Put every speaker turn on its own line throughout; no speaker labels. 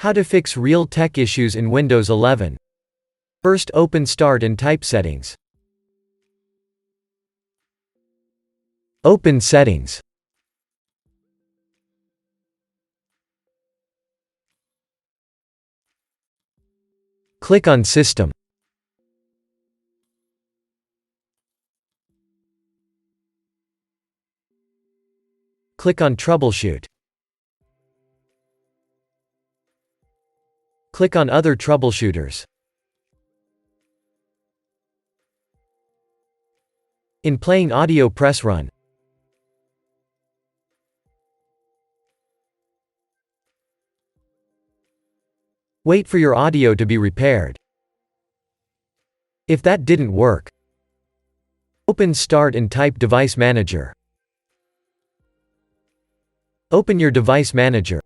How to fix Realtek issues in Windows 11. First, open Start and type Settings. Open Settings. Click on System. Click on Troubleshoot. Click on Other Troubleshooters. In Playing Audio, press Run. Wait for your audio to be repaired. If that didn't work, open Start and type Device Manager. Open your Device Manager.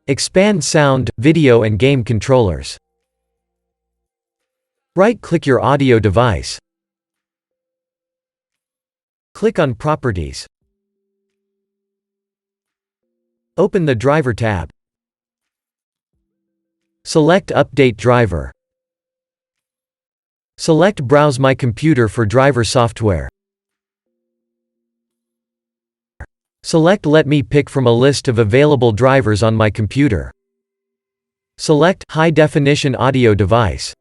Expand Sound, Video and Game Controllers. Right-click your audio device. Click on Properties. Open the Driver tab. Select Update Driver. Select Browse My Computer for driver software. Select Let me pick from a list of available drivers on my computer. Select High Definition Audio Device.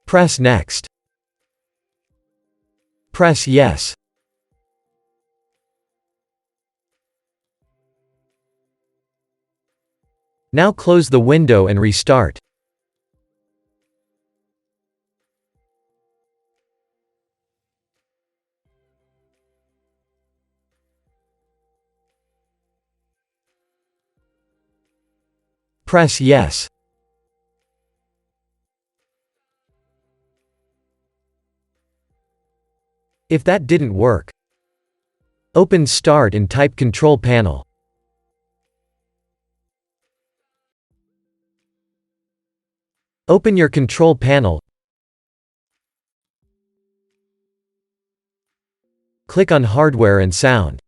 Press Next. Press Yes. Now close the window and restart. Press Yes. If that didn't work, open Start and type Control Panel. Open your Control Panel. Click on Hardware and Sound.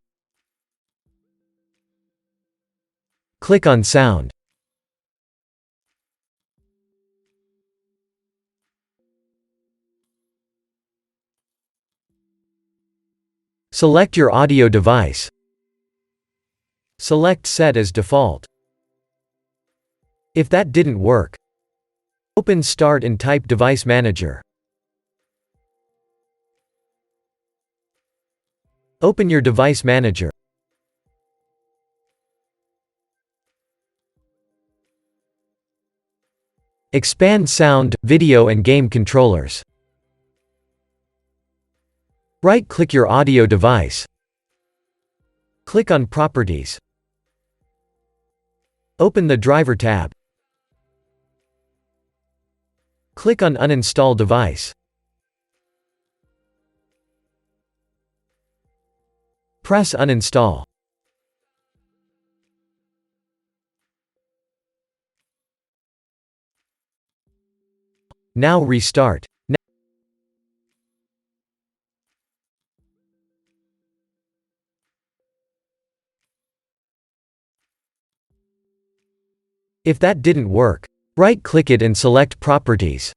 Click on Sound. Select your audio device. Select Set as Default. If that didn't work, open Start and type Device Manager. Open your Device Manager. Expand Sound, Video and Game Controllers. Right-click your audio device. Click on Properties. Open the Driver tab. Click on Uninstall Device. Press Uninstall. Now restart. If that didn't work, right-click it and select Properties.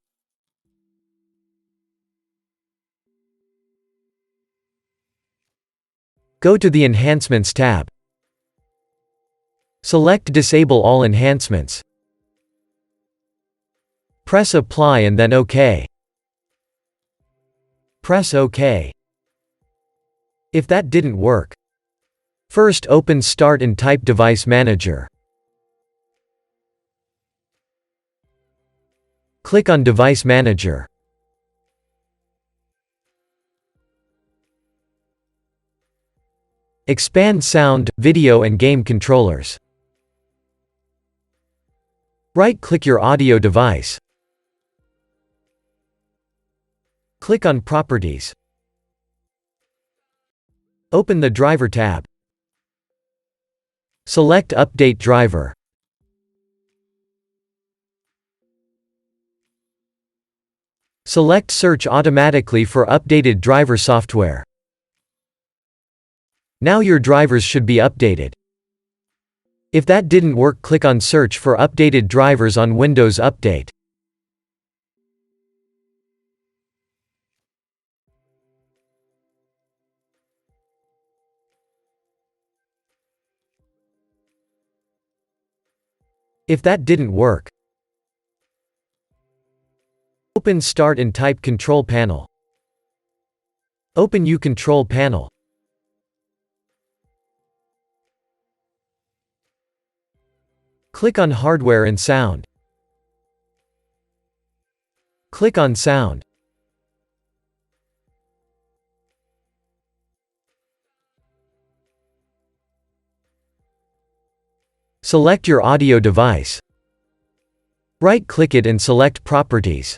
Go to the Enhancements tab. Select Disable All Enhancements. Press Apply and then OK. Press OK. If that didn't work, first open Start and type Device Manager. Click on Device Manager. Expand Sound, Video and Game Controllers. Right-click your audio device. Click on Properties. Open the Driver tab. Select Update Driver. Select Search automatically for updated driver software. Now your drivers should be updated. If that didn't work, click on Search for updated drivers on Windows Update. If that didn't work, open Start and type Control Panel. Open U Control Panel. Click on Hardware and Sound. Click on Sound. Select your audio device. Right-click it and select Properties.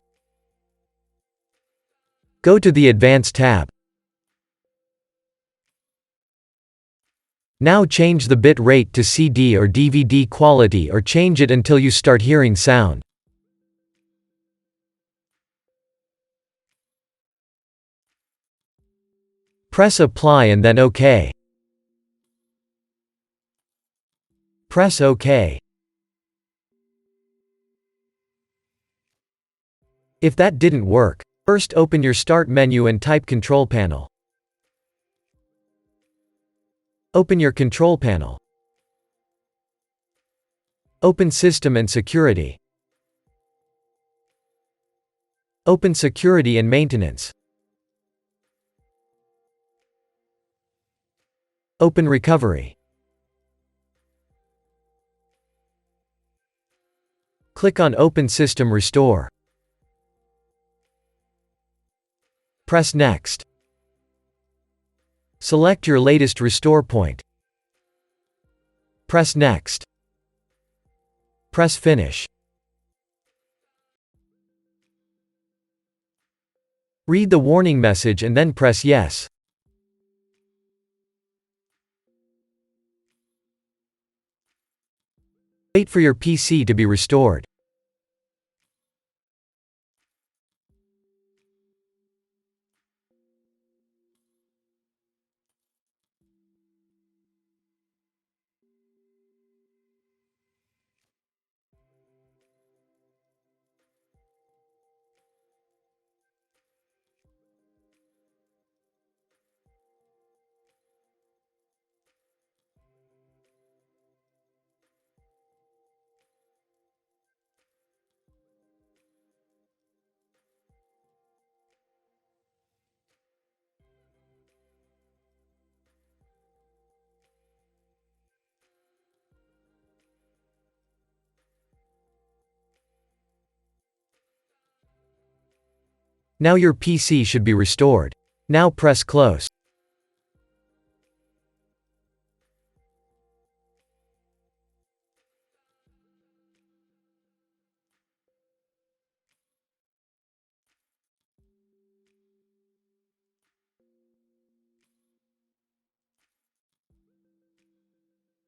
Go to the Advanced tab. Now change the bit rate to CD or DVD quality or change it until you start hearing sound. Press Apply and then OK. Press OK. If that didn't work, first open your Start menu and type Control Panel. Open your Control Panel. Open System and Security. Open Security and Maintenance. Open Recovery. Click on Open System Restore. Press Next. Select your latest restore point. Press Next. Press Finish. Read the warning message and then press Yes. Wait for your PC to be restored. Now your PC should be restored. Now press Close.